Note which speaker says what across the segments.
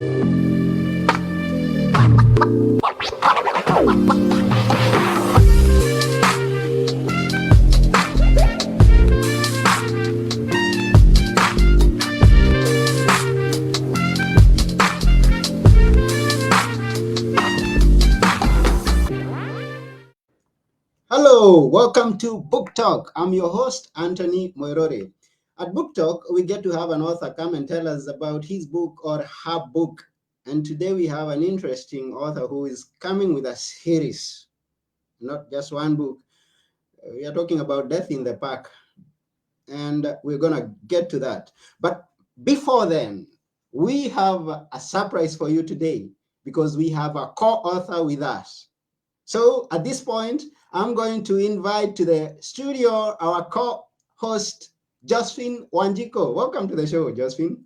Speaker 1: Hello, welcome to Book Talk. I'm your host, Anthony Moirore. At Book Talk, we get to have an author come and tell us about his book or her book. And today we have an interesting author who is coming with a series, not just one book. We are talking about Death in the Park, and we're going to get to that. But before then, we have a surprise for you today because we have a co author with us. So at this point, I'm going to invite to the studio our co-host, Josephine Wanjiko. Welcome to the show, Josephine.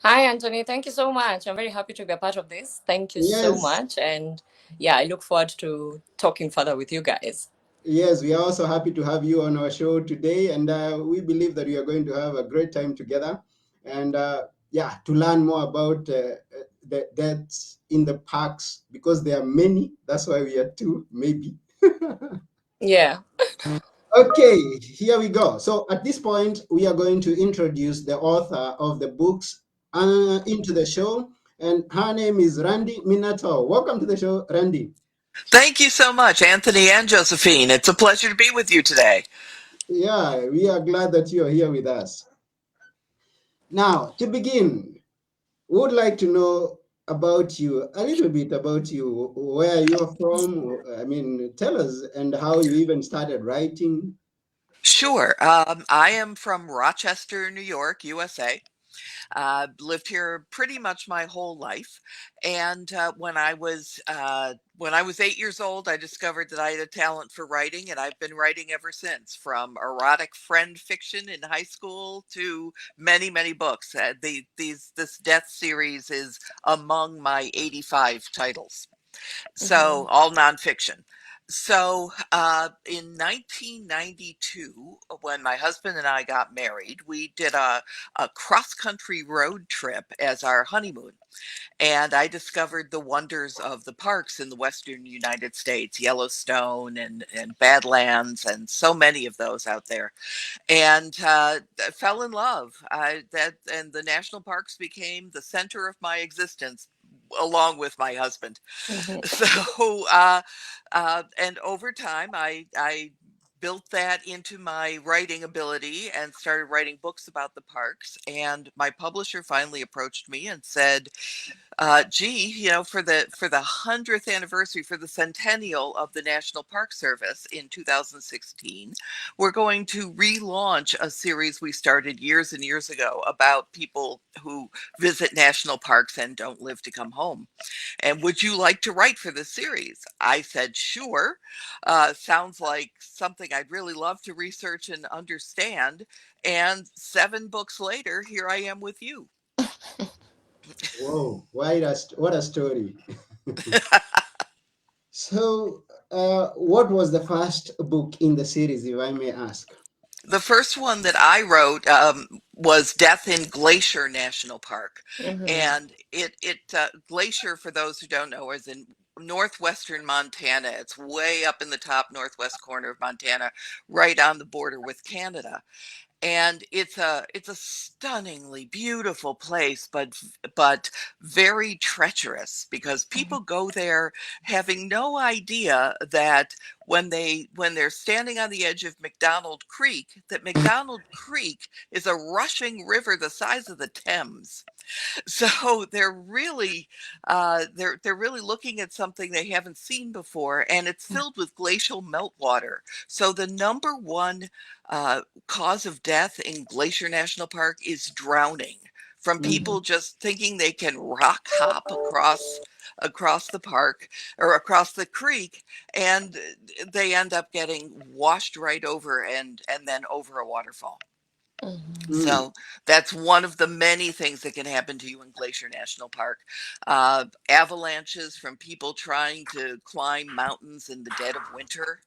Speaker 2: Hi, Anthony. Thank you so much. I'm very happy to be a part of this. Thank you so
Speaker 1: Yes,
Speaker 2: much. And yeah, I look forward to talking further with you guys.
Speaker 1: yes, we are also happy to have you on our show today, and we believe that we are going to have a great time together, and yeah, to learn more about the deaths in the parks because there are many. That's why we are two, maybe.
Speaker 2: Yeah.
Speaker 1: Okay, here we go. So at this point, we are going to introduce the author of the books into the show, and her name is Randi Minetor. Welcome to the show, Randi.
Speaker 3: Thank you so much, Anthony and Josephine. It's a pleasure to be with you today.
Speaker 1: Yeah, we are glad that you are here with us. Now, to begin, we would like to know about you, a little bit about you, where you're from. I mean, tell us, and how you even started writing.
Speaker 3: Sure. I am from Rochester, New York, USA. Lived here pretty much my whole life, and when I was 8 years old, I discovered that I had a talent for writing, and I've been writing ever since. From erotic friend fiction in high school to many, many books. This death series is among my 85 titles. So
Speaker 2: Hmm.
Speaker 3: all nonfiction. So in 1992, when my husband and I got married, we did a cross country road trip as our honeymoon. And I discovered the wonders of the parks in the Western United States, Yellowstone and Badlands, and so many of those out there. And I fell in love. And the national parks became the center of my existence, along with my husband.
Speaker 2: Hmm.
Speaker 3: So, and over time, I built that into my writing ability and started writing books about the parks. And my publisher finally approached me and said, gee, for the 100th anniversary, for the centennial of the National Park Service in 2016, we're going to relaunch a series we started years and years ago about people who visit national parks and don't live to come home. And would you like to write for this series? I said, sure. Sounds like something I'd really love to research and understand. And 7 books later, here I am with you.
Speaker 1: Whoa, what a story. So, what was the first book in the series, if I may ask?
Speaker 3: The first one that I wrote was Death in Glacier National Park,
Speaker 2: Hmm.
Speaker 3: and Glacier, for those who don't know, is in northwestern Montana. It's way up in the top northwest corner of Montana, right on the border with Canada. And it's a stunningly beautiful place, but very treacherous, because people go there having no idea that when they're standing on the edge of McDonald Creek, that McDonald Creek is a rushing river the size of the Thames. So they're really looking at something they haven't seen before, and it's filled with glacial meltwater. So the number one cause of death in Glacier National Park is drowning, from
Speaker 1: Mhm.
Speaker 3: people just thinking they can rock hop across the park or across the creek, and they end up getting washed right over and then over a waterfall.
Speaker 2: Hmm.
Speaker 1: Mm.
Speaker 3: So that's one of the many things that can happen to you in Glacier National Park. Avalanches from people trying to climb mountains in the dead of winter.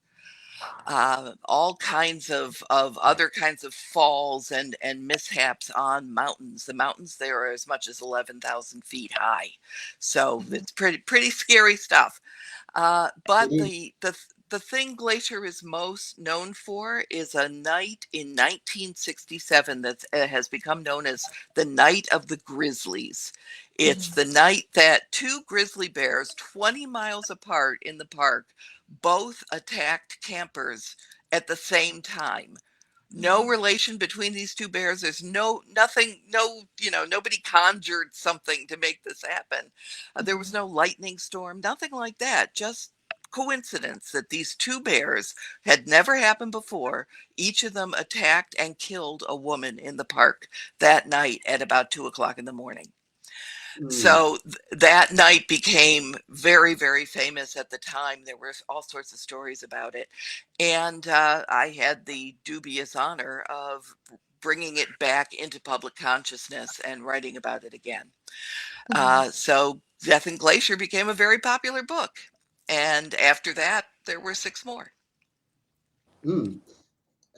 Speaker 3: all kinds of other kinds of falls and mishaps on mountains. The mountains there are as much as 11,000 feet high, so
Speaker 2: Mhm.
Speaker 3: it's pretty scary stuff. But
Speaker 1: It is.
Speaker 3: the thing Glacier is most known for is a night in 1967 that has become known as the Night of the Grizzlies. It's
Speaker 2: Mhm.
Speaker 3: the night that two grizzly bears, 20 miles apart in the park, both attacked campers at the same time. No
Speaker 2: Mhm.
Speaker 3: relation between these two bears. There's nothing, nobody conjured something to make this happen. There was
Speaker 2: Mhm.
Speaker 3: no lightning storm, nothing like that. Just coincidence that these two bears had never happened before. Each of them attacked and killed a woman in the park that night at about 2 o'clock in the morning.
Speaker 1: Mm,
Speaker 3: So that night became very, very famous at the time. There were all sorts of stories about it. And I had the dubious honor of bringing it back into public consciousness and writing about it again.
Speaker 2: Mhm.
Speaker 3: So Death and Glacier became a very popular book. And after that, there were six more.
Speaker 1: mm.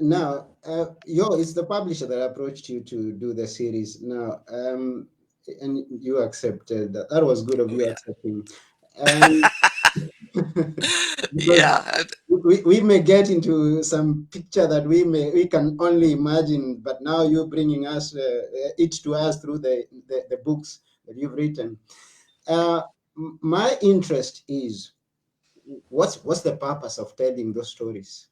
Speaker 1: Now, it's the publisher that approached you to do the series. Now, and you accepted that. That was good of
Speaker 3: Oh,
Speaker 1: you accepting. And because
Speaker 3: yeah.
Speaker 1: we may get into some picture that we can only imagine, but now you're bringing us it to us through the books that you've written. Uh, my interest is what's the purpose of telling those stories?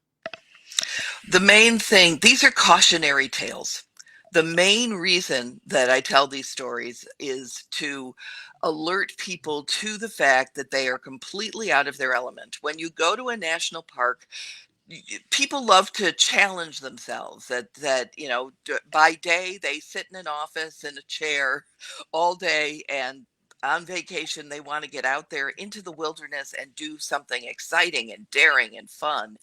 Speaker 3: The main thing, these are cautionary tales. The main reason that I tell these stories is to alert people to the fact that they are completely out of their element. When you go to a national park, people love to challenge themselves that by day they sit in an office in a chair all day, and on vacation they want to get out there into the wilderness and do something exciting and daring and fun.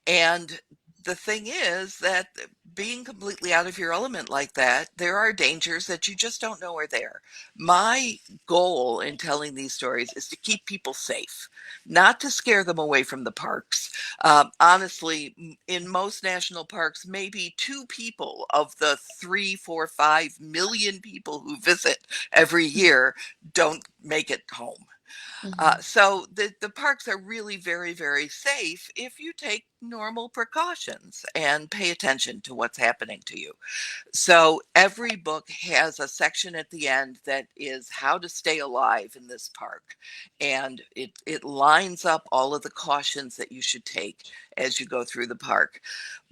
Speaker 3: And the thing is that being completely out of your element like that, there are dangers that you just don't know are there. My goal in telling these stories is to keep people safe, not to scare them away from the parks. Honestly, in most national parks, maybe two people of the 3, 4, 5 million people who visit every year don't make it home.
Speaker 2: Mhm.
Speaker 3: So the parks are really very, very safe if you take normal precautions and pay attention to what's happening to you. So every book has a section at the end that is how to stay alive in this park. And it lines up all of the cautions that you should take as you go through the park.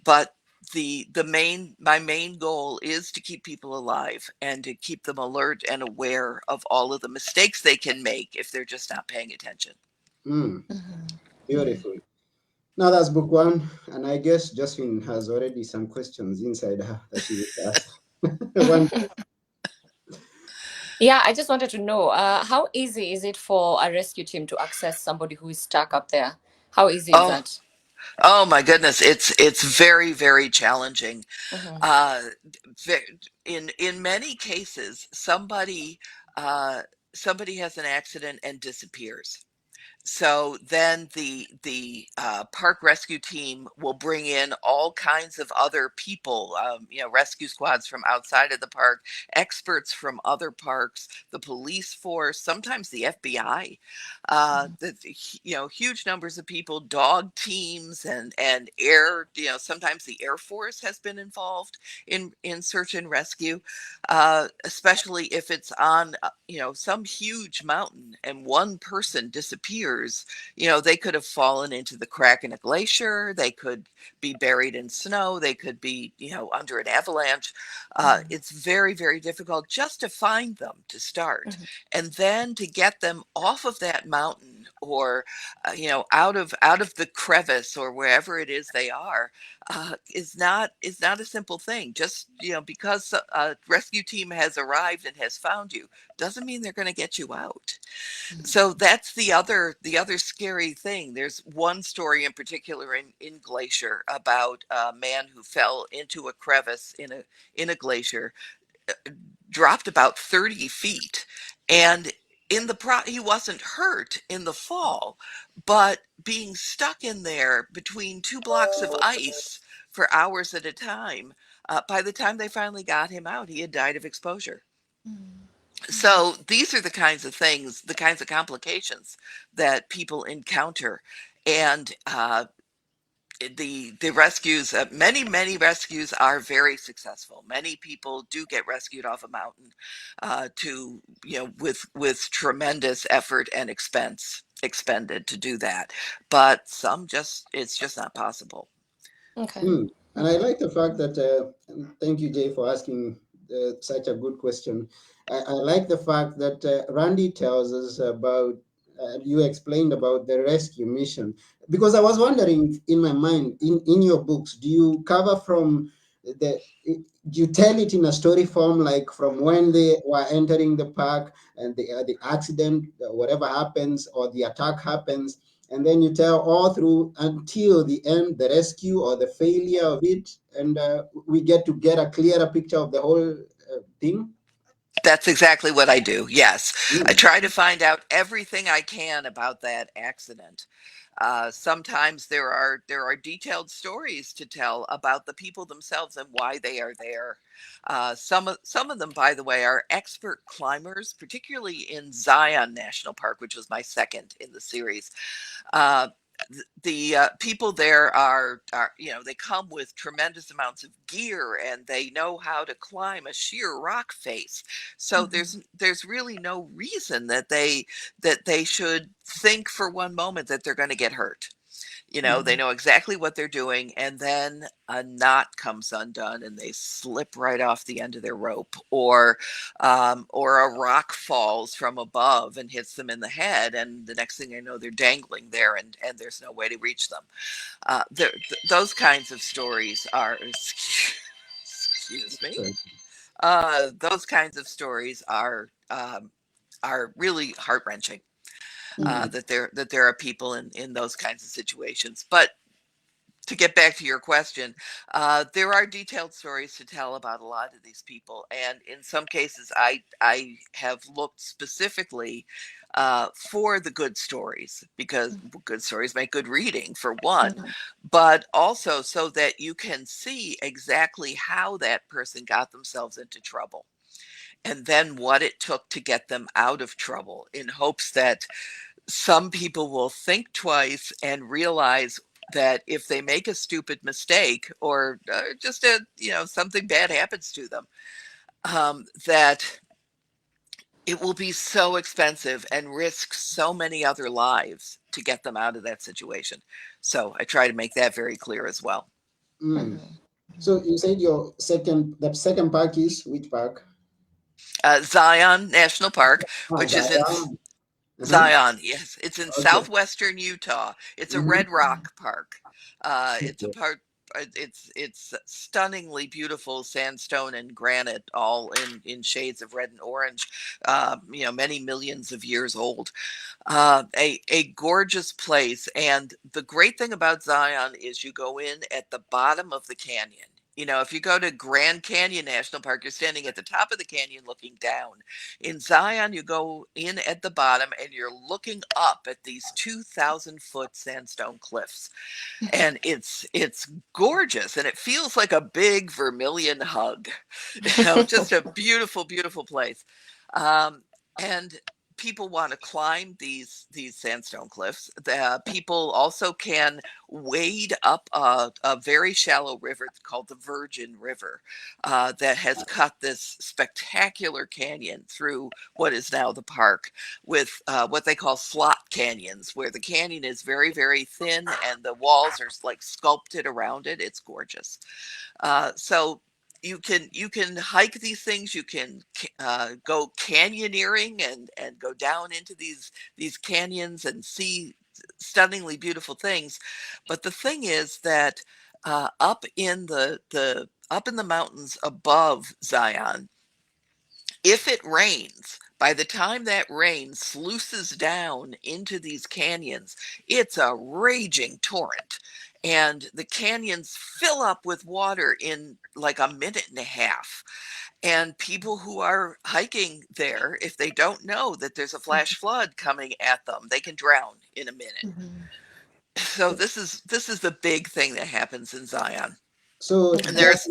Speaker 3: But the main my main goal is to keep people alive and to keep them alert and aware of all of the mistakes they can make if they're just not paying attention.
Speaker 1: Mm,
Speaker 2: Mhm. Mhm.
Speaker 1: beautiful. Now that's book one, and I guess Josephine has already some questions inside her that she will ask. One,
Speaker 2: Yeah, I just wanted to know, how easy is it for a rescue team to access somebody who is stuck up there? How easy is
Speaker 3: Oh,
Speaker 2: that?
Speaker 3: oh my goodness, it's very, very challenging.
Speaker 2: Mhm.
Speaker 3: Uh, in many cases, uh, somebody has an accident and disappears. So then the park rescue team will bring in all kinds of other people, rescue squads from outside of the park, experts from other parks, the police force, sometimes the FBI, huge numbers of people, dog teams, and sometimes the Air Force has been involved in search and rescue, especially if it's on some huge mountain and one person disappears. They could have fallen into the crack in a glacier, they could be buried in snow, they could be under an avalanche.
Speaker 2: Mhm.
Speaker 3: It's very, very difficult just to find them to start,
Speaker 2: Mhm.
Speaker 3: and then to get them off of that mountain, or out of the crevice or wherever it is they are, is not a simple thing. Just because a rescue team has arrived and has found you doesn't mean they're going to get you out. So that's the other scary thing. There's one story in particular in Glacier about a man who fell into a crevice in a glacier, dropped about 30 feet, and he wasn't hurt in the fall, but being stuck in there between two blocks of ice for hours at a time, by the time they finally got him out, he had died of exposure.
Speaker 2: Mm.
Speaker 3: So these are the kinds of things, the kinds of complications that people encounter. And the rescues, many rescues are very successful. Many people do get rescued off a mountain, to with tremendous effort and expense expended to do that. But some just it's just not possible.
Speaker 2: Okay.
Speaker 1: Hmm. And I
Speaker 2: Okay.
Speaker 1: like the fact that, thank you, Jay, for asking such a good question. I like the fact that Randy tells us about, you explained about the rescue mission. Because I was wondering in my mind, in your books, do you cover from the, do you tell it in a story form, like from when they were entering the park and the accident, whatever happens, or the attack happens? And then you tell all through until the end, the rescue or the failure of it, and we get a clearer picture of the whole thing.
Speaker 3: That's exactly what I do. Yes. I
Speaker 1: Mm.
Speaker 3: try to find out everything I can about that accident. Sometimes there are detailed stories to tell about the people themselves and why they are there. Some of them, by the way, are expert climbers, particularly in Zion National Park, which was my second in the series. Uh, the people there are they come with tremendous amounts of gear, and they know how to climb a sheer rock face. So
Speaker 2: Mhm.
Speaker 3: there's really no reason that they should think for one moment that they're going to get hurt. They
Speaker 2: Mhm.
Speaker 3: know exactly what they're doing, and then a knot comes undone and they slip right off the end of their rope, or a rock falls from above and hits them in the head, and the next thing they know, they're dangling there, and there's no way to reach them. Those kinds of stories are, excuse me,
Speaker 1: Sorry.
Speaker 3: those kinds of stories are really heart wrenching.
Speaker 1: Mm.
Speaker 3: That there are people in those kinds of situations. But to get back to your question, there are detailed stories to tell about a lot of these people, and in some cases, I have looked specifically for the good stories, because good stories make good reading, for one,
Speaker 2: Mhm.
Speaker 3: but also so that you can see exactly how that person got themselves into trouble, and then what it took to get them out of trouble, in hopes that some people will think twice and realize that if they make a stupid mistake, or just something bad happens to them, that it will be so expensive and risk so many other lives to get them out of that situation. So I try to make that very clear as well.
Speaker 1: Mm.
Speaker 2: Mhm.
Speaker 1: So you said the second park is which park?
Speaker 3: Zion National Park,
Speaker 1: Ah,
Speaker 3: which is in
Speaker 1: Zion. Uh-huh.
Speaker 3: Zion, yes, it's in
Speaker 1: Okay.
Speaker 3: southwestern Utah. It's a red
Speaker 1: Mm-hmm.
Speaker 3: rock park. It's a
Speaker 1: Okay.
Speaker 3: part. It's stunningly beautiful sandstone and granite, all in shades of red and orange. Many millions of years old. A gorgeous place, and the great thing about Zion is you go in at the bottom of the canyon. If you go to Grand Canyon National Park, you're standing at the top of the canyon looking down. In Zion, you go in at the bottom and you're looking up at these 2,000-foot sandstone cliffs, and it's gorgeous, and it feels like a big vermilion hug. Just a beautiful, beautiful place. And people want to climb these sandstone cliffs. The people also can wade up a very shallow river called the Virgin River, that has cut this spectacular canyon through what is now the park, with what they call slot canyons, where the canyon is very, very thin and the walls are like sculpted around it. It's gorgeous. So you can hike these things. You can go canyoneering and go down into these canyons and see stunningly beautiful things. But the thing is that up in the mountains above Zion, if it rains, by the time that rain sluices down into these canyons, it's a raging torrent. And the canyons fill up with water in like a minute and a half. And people who are hiking there, if they don't know that there's a flash flood coming at them, they can drown in a minute.
Speaker 2: Mhm.
Speaker 3: So this is the big thing that happens in Zion.
Speaker 1: So
Speaker 3: And there's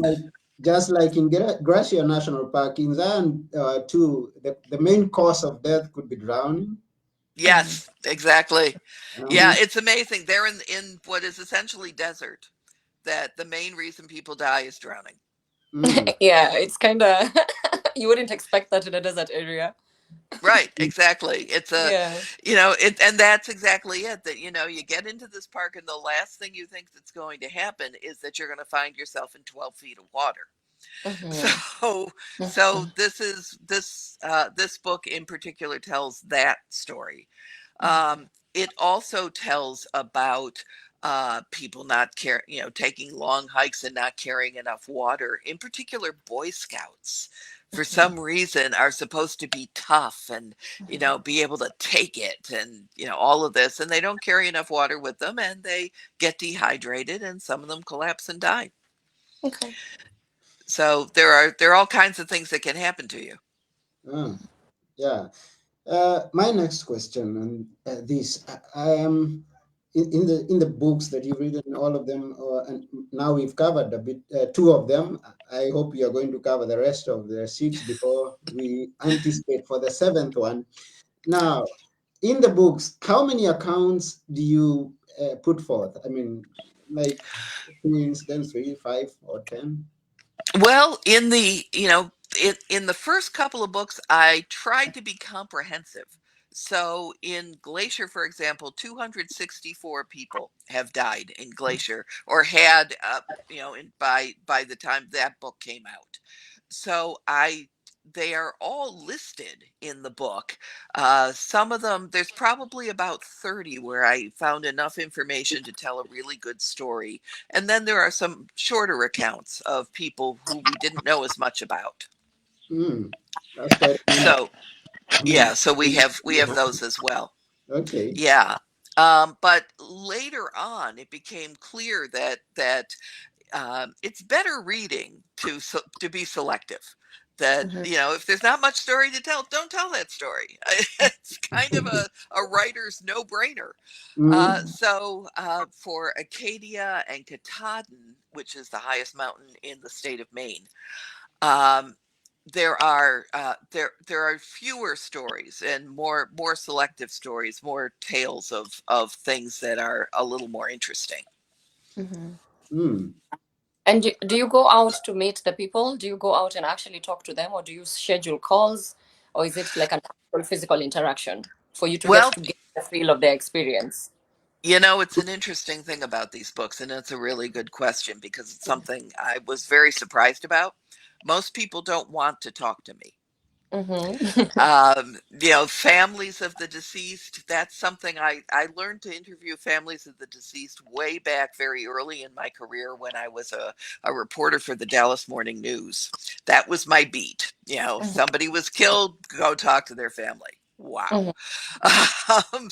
Speaker 1: just like in Glacier National Park in Zion too, the main cause of death could be drowning.
Speaker 2: Mhm.
Speaker 3: yes, exactly. Yeah,
Speaker 1: Um,
Speaker 3: it's amazing. They're in what is essentially desert, that the main reason people die is drowning.
Speaker 1: mm,
Speaker 2: Yeah, it's kind of you wouldn't expect that in a desert area.
Speaker 3: Right, exactly. It's a,
Speaker 2: Yeah.
Speaker 3: and that's exactly it. That you get into this park, and the last thing you think that's going to happen is that you're going to find yourself in 12 feet of water.
Speaker 2: Mhm.
Speaker 3: So, so
Speaker 2: Mhm.
Speaker 3: this book in particular tells that story.
Speaker 2: Mhm.
Speaker 3: It also tells about people not taking long hikes and not carrying enough water. In particular, Boy Scouts, for
Speaker 2: Mhm.
Speaker 3: some reason, are supposed to be tough and
Speaker 2: Mhm.
Speaker 3: be able to take it, and all of this, and they don't carry enough water with them, and they get dehydrated, and some of them collapse and die.
Speaker 2: Okay.
Speaker 3: So there are all kinds of things that can happen to you.
Speaker 1: ah, yeah. My next question, and this I am in the books that you've written, all of them, and now we've covered a bit, two of them. I hope you are going to cover the rest of the six before we anticipate for the seventh one. Now, in the books, how many accounts do you put forth? I mean, like two incidents, three, five, or 10?
Speaker 3: Well, in the first couple of books, I tried to be comprehensive. So in Glacier, for example, 264 people have died in Glacier, or had, by the time that book came out. So they are all listed in the book. Some of them, there's probably about 30 where I found enough information to tell a really good story, and then there are some shorter accounts of people who we didn't know as much about.
Speaker 1: Hmm, that's quite a
Speaker 3: So
Speaker 1: number.
Speaker 3: yeah, so we have those as well.
Speaker 1: Okay.
Speaker 3: Yeah. But later on, it became clear that it's better reading to be selective. That
Speaker 2: Mhm.
Speaker 3: if there's not much story to tell, don't tell that story. It's kind of a writer's no-brainer.
Speaker 1: Mm,
Speaker 3: For Acadia and Katahdin, which is the highest mountain in the state of Maine, um, there are fewer stories and more selective stories, more tales of things that are a little more interesting.
Speaker 2: Mhm.
Speaker 1: mm.
Speaker 2: And do you go out to meet the people? Do you go out and actually talk to them, or do you schedule calls, or is it like an actual physical interaction for you to
Speaker 3: Well,
Speaker 2: get the feel of their experience?
Speaker 3: it's an interesting thing about these books, and it's a really good question because it's something I was very surprised about. Most people don't want to talk to me.
Speaker 2: Mm-hmm.
Speaker 3: Families of the deceased, that's something I learned to interview families of the deceased way back very early in my career when I was a reporter for the Dallas Morning News. That was my beat. Somebody was killed, go talk to their family. Wow.
Speaker 2: Hmm.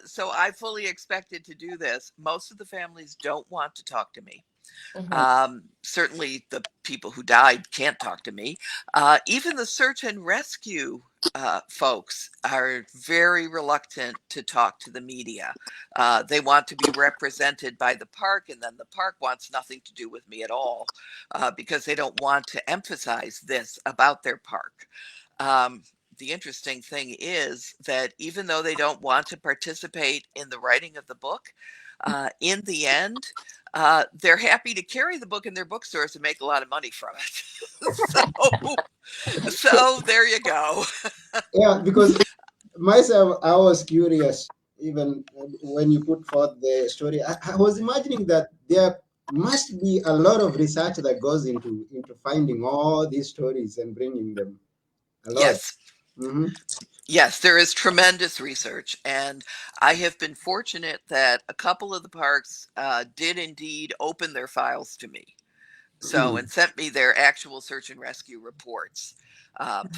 Speaker 3: So I fully expected to do this. Most of the families don't want to talk to me.
Speaker 2: Hmm.
Speaker 3: Certainly, the people who died can't talk to me. Even the search and rescue folks are very reluctant to talk to the media. They want to be represented by the park, and then the park wants nothing to do with me at all because they don't want to emphasize this about their park. Um, the interesting thing is that even though they don't want to participate in the writing of the book, in the end, they're happy to carry the book in their bookstores and make a lot of money from it. So there you go.
Speaker 1: Yeah, because myself, I was curious even when you put forth the story. I was imagining that there must be a lot of research that goes into finding all these stories and bringing them. A lot.
Speaker 3: Yes.
Speaker 1: Mm-hmm.
Speaker 3: Yes, there is tremendous research, and I have been fortunate that a couple of the parks did indeed open their files to me. So,
Speaker 1: Mm,
Speaker 3: and sent me their actual search and rescue reports.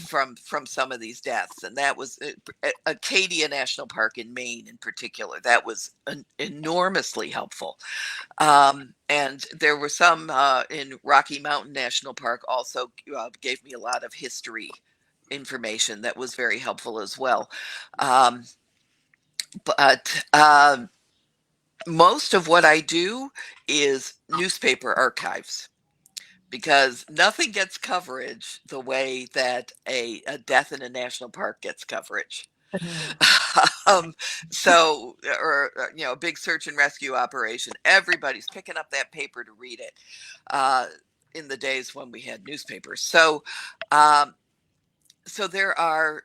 Speaker 3: from some of these deaths, and that was Acadia National Park in Maine in particular. That was enormously helpful. And there were some in Rocky Mountain National Park also gave me a lot of history information that was very helpful as well. Um, but most of what I do is newspaper archives, because nothing gets coverage the way that a death in a national park gets coverage.
Speaker 2: Mhm.
Speaker 3: um, so, or, a big search and rescue operation, everybody's picking up that paper to read it uh, in the days when we had newspapers. Um, so there are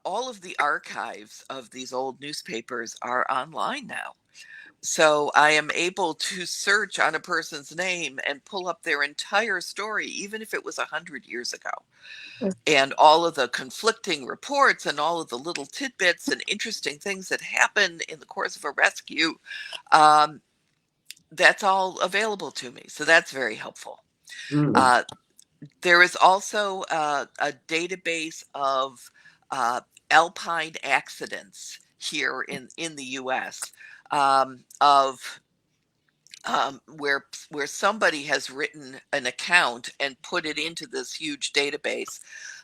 Speaker 3: all of the archives of these old newspapers are online now. So I am able to search on a person's name and pull up their entire story, even if it was 100 years ago. And all of the conflicting reports and all of the little tidbits and interesting things that happened in the course of a rescue, um, that's all available to me. So that's very helpful.
Speaker 1: Mm.
Speaker 3: Uh, there is also a database of uh, alpine accidents here in the US, of where somebody has written an account and put it into this huge database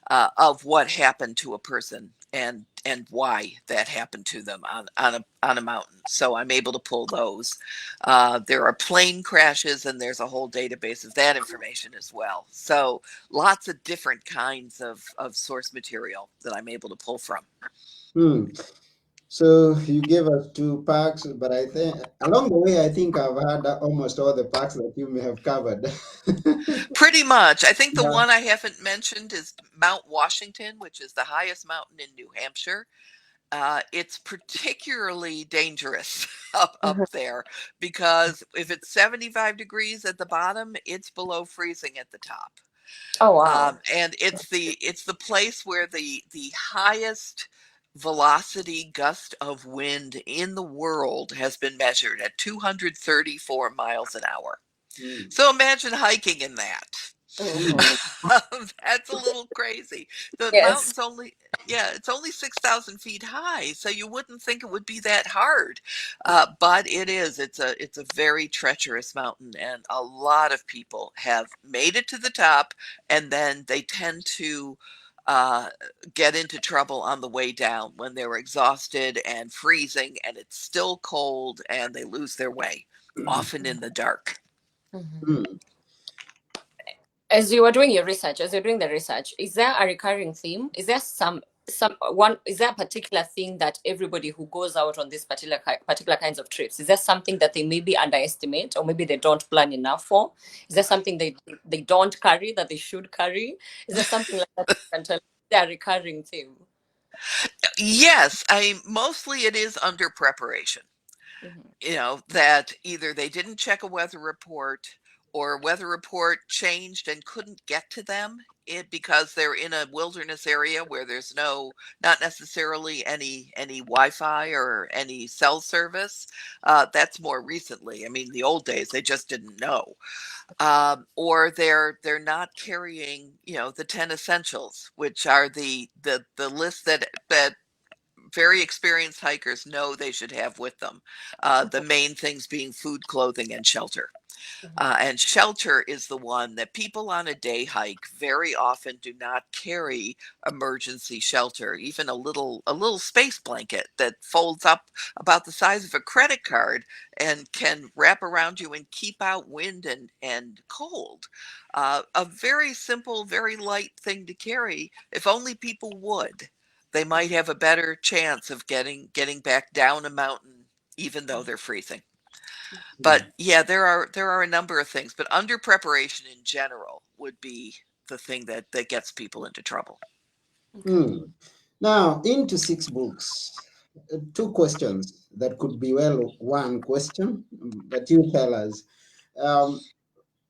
Speaker 3: of what happened to a person and why that happened to them on a mountain. So I'm able to pull those. There are plane crashes, and there's a whole database of that information as well. So lots of different kinds of source material that I'm able to pull from.
Speaker 1: Mm. So you gave us two parks, but I think along the way, I think I've had almost all the parks that you may have covered.
Speaker 3: Pretty much. I think the
Speaker 1: Yeah.
Speaker 3: one I haven't mentioned is Mount Washington, which is the highest mountain in New Hampshire. It's particularly dangerous up
Speaker 2: Mhm.
Speaker 3: there, because if it's 75 degrees at the bottom, it's below freezing at the top.
Speaker 2: Oh, wow.
Speaker 3: And it's the place where the highest velocity gust of wind in the world has been measured at 234 miles an hour.
Speaker 1: Mm.
Speaker 3: So imagine hiking in that.
Speaker 1: Mm.
Speaker 2: Mhm.
Speaker 3: That's a little crazy. The
Speaker 2: Yes.
Speaker 3: mountain's only, yeah, it's only 6,000 feet high, so you wouldn't think it would be that hard, but it is. It's a very treacherous mountain, and a lot of people have made it to the top, and then they tend to uh, get into trouble on the way down when they're exhausted and freezing, and it's still cold, and they lose their way, often in the dark.
Speaker 2: Mhm.
Speaker 1: Mm.
Speaker 2: As you were doing your research, as you're doing the research, is there a recurring theme? Is there some one? Is there a particular thing that everybody who goes out on these particular kinds of trips, is there something that they maybe underestimate or maybe they don't plan enough for? Is there something they don't carry that they should carry? Is there something like that you can tell? Is there a recurring theme?
Speaker 3: Yes, mostly it is under preparation.
Speaker 2: Mhm.
Speaker 3: That either they didn't check a weather report, or a weather report changed and couldn't get to them because they're in a wilderness area where there's not necessarily any Wi-Fi or any cell service. That's more recently. I mean, the old days they just didn't know, or they're not carrying the 10 essentials, which are the list that very experienced hikers know they should have with them. The main things being food, clothing, and shelter. And shelter is the one that people on a day hike very often do not carry emergency shelter, even a little space blanket that folds up about the size of a credit card and can wrap around you and keep out wind and cold. A very simple, very light thing to carry. If only people would, they might have a better chance of getting back down a mountain even though they're freezing. But
Speaker 1: Mm.
Speaker 3: yeah, there are a number of things, but under preparation in general would be the thing that gets people into trouble.
Speaker 2: Okay.
Speaker 1: Mm. Now, into six books. Two questions that could be well one question, but you tell us. Um,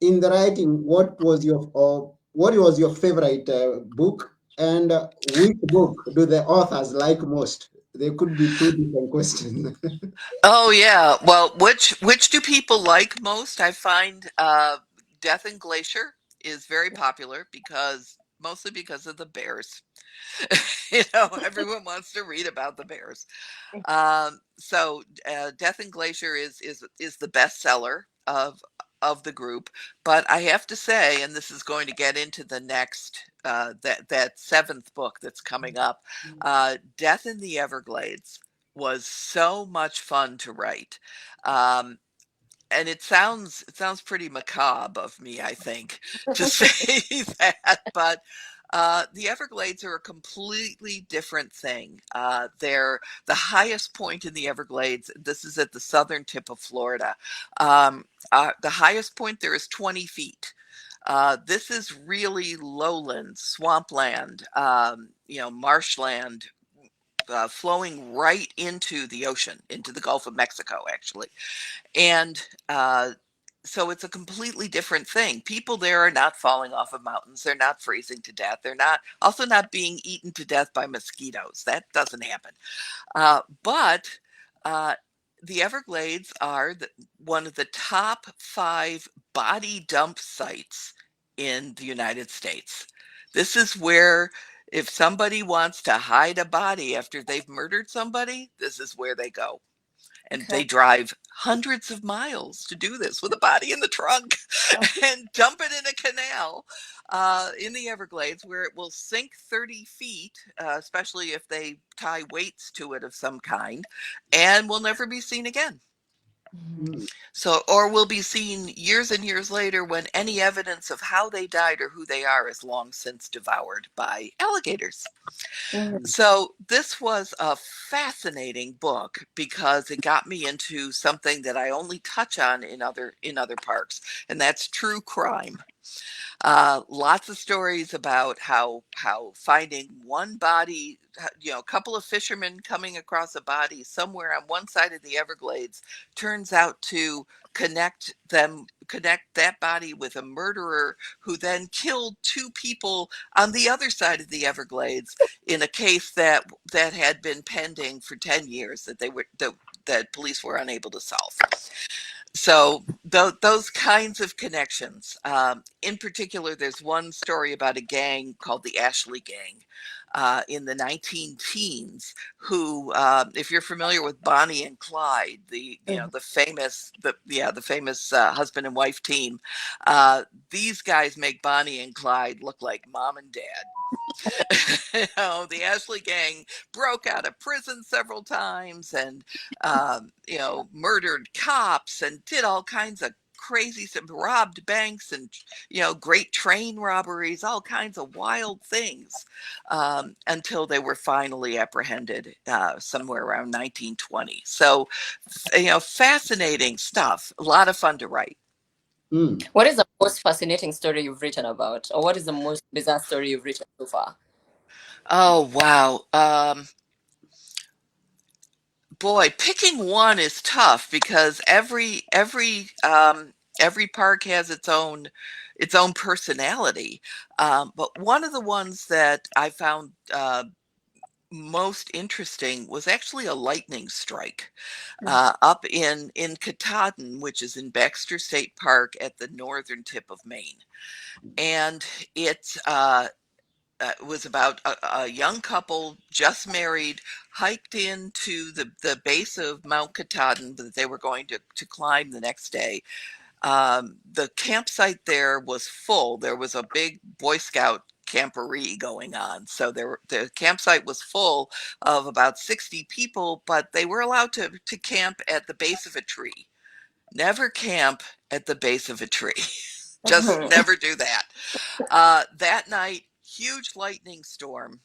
Speaker 1: in the writing, what was your favorite book, and which book do the authors like most? There could be two different questions.
Speaker 3: Oh yeah. Well, which do people like most? I find Death and Glacier is very popular because mostly because of the bears. You know, everyone wants to read about the bears. Death in Glacier is the bestseller of the group, but I have to say, and this is going to get into the next that seventh book that's coming up, Death in the Everglades was so much fun to write. Um, and it sounds pretty macabre of me, I think, to say that, but the Everglades are a completely different thing. They're the highest point in the Everglades. This is at the southern tip of Florida. The highest point there is 20 feet. This is really lowland, swampland, marshland, flowing right into the ocean, into the Gulf of Mexico, actually. And so it's a completely different thing. People there are not falling off of mountains. They're not freezing to death. They're not also not being eaten to death by mosquitoes. That doesn't happen. But the Everglades are one of the top 5 body dump sites in the United States. This is where, if somebody wants to hide a body after they've murdered somebody, this is where they go. And
Speaker 2: Okay.
Speaker 3: they drive hundreds of miles to do this with a body in the trunk and dump it in a canal in the Everglades, where it will sink 30 feet, especially if they tie weights to it of some kind, and will never be seen again.
Speaker 1: Mm.
Speaker 3: So, or will be seen years and years later when any evidence of how they died or who they are is long since devoured by alligators.
Speaker 2: Mhm.
Speaker 3: So this was a fascinating book because it got me into something that I only touch on in other parks, and that's true crime. Lots of stories about how finding one body, a couple of fishermen coming across a body somewhere on one side of the Everglades turns out to connect that body with a murderer who then killed 2 people on the other side of the Everglades in a case that had been pending for 10 years that police were unable to solve. So those kinds of connections. In particular, there's one story about a gang called the Ashley Gang in the 19 teens who, if you're familiar with Bonnie and Clyde,
Speaker 2: Mhm.
Speaker 3: the famous husband and wife team, these guys make Bonnie and Clyde look like mom and dad. The Ashley Gang broke out of prison several times and, murdered cops and did all kinds of crazy stuff, robbed banks and, great train robberies, all kinds of wild things, until they were finally apprehended somewhere around 1920. So, fascinating stuff. A lot of fun to write.
Speaker 1: Mm.
Speaker 2: What is the most fascinating story you've written about, or what is the most bizarre story you've written so far?
Speaker 3: Oh, wow. Boy, picking one is tough because every park has its own personality. But one of the ones that I found most interesting was actually a lightning strike up in Katahdin, which is in Baxter State Park at the northern tip of Maine, and it was about a young couple just married, hiked into the base of Mount Katahdin that they were going to climb the next day. The campsite there was full. There was a big Boy Scout camporee going on. So the campsite was full of about 60 people, but they were allowed to camp at the base of a tree. Never camp at the base of a tree. Just
Speaker 2: Mhm.
Speaker 3: never do that. That night, huge lightning storm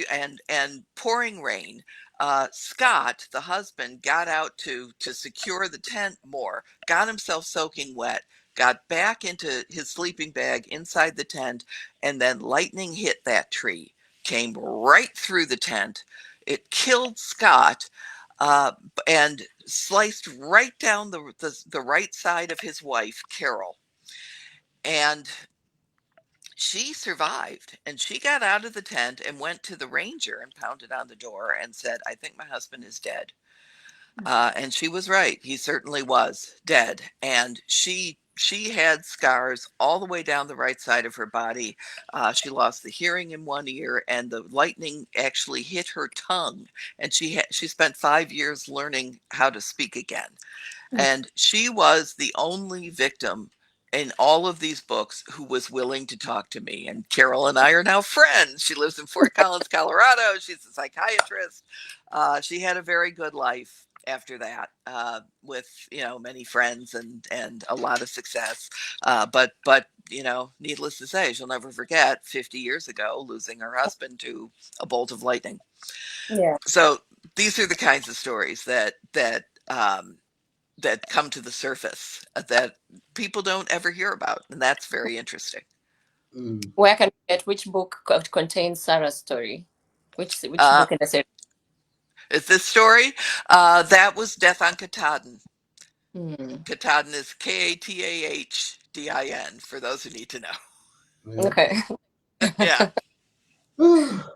Speaker 3: and pouring rain. Scott, the husband, got out to secure the tent more, got himself soaking wet, got back into his sleeping bag inside the tent, and then lightning hit that tree, came right through the tent. It killed Scott, uh, and sliced right down the right side of his wife, Carol. And she survived, and she got out of the tent and went to the ranger and pounded on the door and said, "I think my husband is dead." And she was right. He certainly was dead. And she she had scars all the way down the right side of her body. She lost the hearing in one ear, and the lightning actually hit her tongue. And she spent 5 years learning how to speak again. And she was the only victim in all of these books who was willing to talk to me. And Carol and I are now friends. She lives in Fort Collins, Colorado. She's a psychiatrist. She had a very good life after that, with many friends and a lot of success. But needless to say, she'll never forget 50 years ago losing her husband to a bolt of lightning.
Speaker 2: Yeah.
Speaker 3: So these are the kinds of stories that come to the surface, that people don't ever hear about, and that's very interesting.
Speaker 1: Mm.
Speaker 2: Where can we get which book contains Sarah's story? Which
Speaker 3: Uh,
Speaker 2: book in the series?
Speaker 3: is this story? That was Death on Katahdin.
Speaker 2: Hmm.
Speaker 3: Katahdin is Katahdin, for those who need to know.
Speaker 2: Okay.
Speaker 3: Yeah.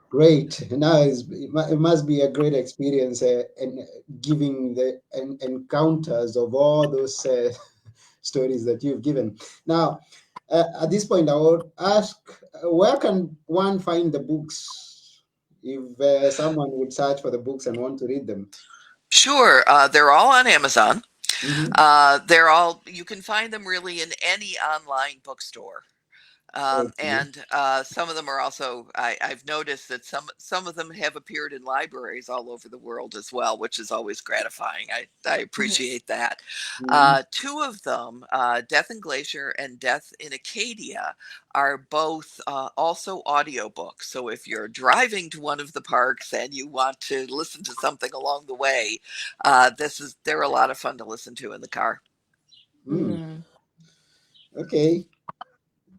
Speaker 1: Great. Now it must be a great experience, and giving the encounters of all those stories that you've given. Now, at this point, I would ask, where can one find the books if someone would search for the books and want to read them?
Speaker 3: Sure. They're all on Amazon.
Speaker 1: Hmm.
Speaker 3: You can find them really in any online bookstore.
Speaker 1: Okay.
Speaker 3: And some of them are also, I've noticed that some of them have appeared in libraries all over the world as well, which is always gratifying. I appreciate that.
Speaker 1: Mhm.
Speaker 3: Two of them, Death in Glacier and Death in Acadia, are both also audiobooks. So if you're driving to one of the parks and you want to listen to something along the way, they're a lot of fun to listen to in the car.
Speaker 1: Mm.
Speaker 2: Hmm.
Speaker 1: Okay.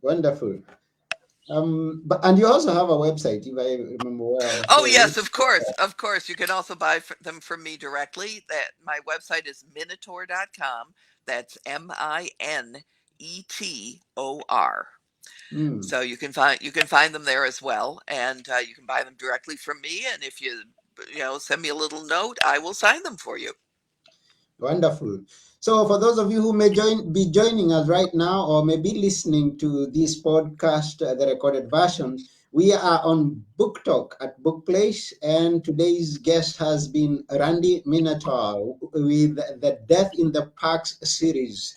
Speaker 1: Wonderful. But and you also have a website, if I remember well.
Speaker 3: Oh
Speaker 1: So
Speaker 3: yes, of course, of course. You can also buy them from me directly. That my website is Minetor.com. That's Minetor.
Speaker 1: mm,
Speaker 3: So you can find them there as well, and you can buy them directly from me. And if you send me a little note, I will sign them for you.
Speaker 1: wonderful. So for those of you who may be joining us right now, or may be listening to this podcast, the recorded version, we are on Book Talk at Book Place, and today's guest has been Randi Minetor with the Death in the Parks series.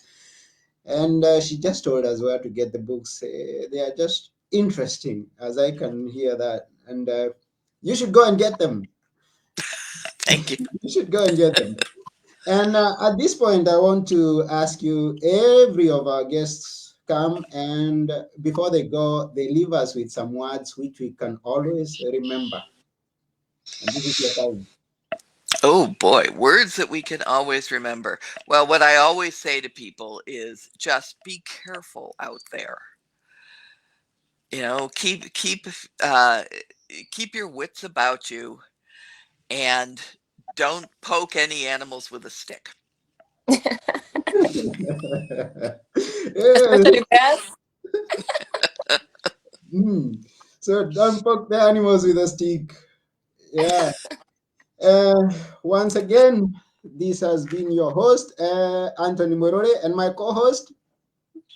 Speaker 1: And she just told us where to get the books. They are just interesting, as I can hear that. And you should go and get them.
Speaker 3: Thank you.
Speaker 1: You should go and get them. And at this point, I want to ask you, every of our guests come, and before they go, they leave us with some words which we can always remember. And this is your time.
Speaker 3: Oh boy, words that we can always remember. Well, what I always say to people is just be careful out there. Uh, keep your wits about you, and don't poke any animals with a stick.
Speaker 1: Yeah.
Speaker 2: Especially bears.
Speaker 1: Mm. So don't poke the animals with a stick. Yeah. Uh, Once again, this has been your host, Anthony Morore, and my co host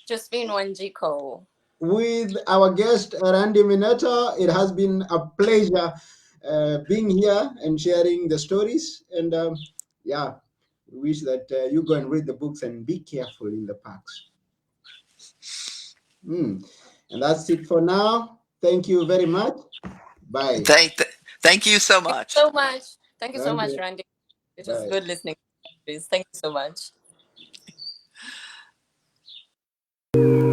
Speaker 2: Josephine Wanjiko.
Speaker 1: with our guest, Randy Mineta. It has been a pleasure being here and sharing the stories. And yeah, we wish that you go and read the books and be careful in the parks. Mm. And that's it for now. Thank you very much. Bye.
Speaker 3: Thank you so
Speaker 2: Thank
Speaker 3: much.
Speaker 2: you so much. Thank you so much,
Speaker 1: Okay.
Speaker 2: Randy. It was
Speaker 1: Bye.
Speaker 2: good listening. Thank you so much.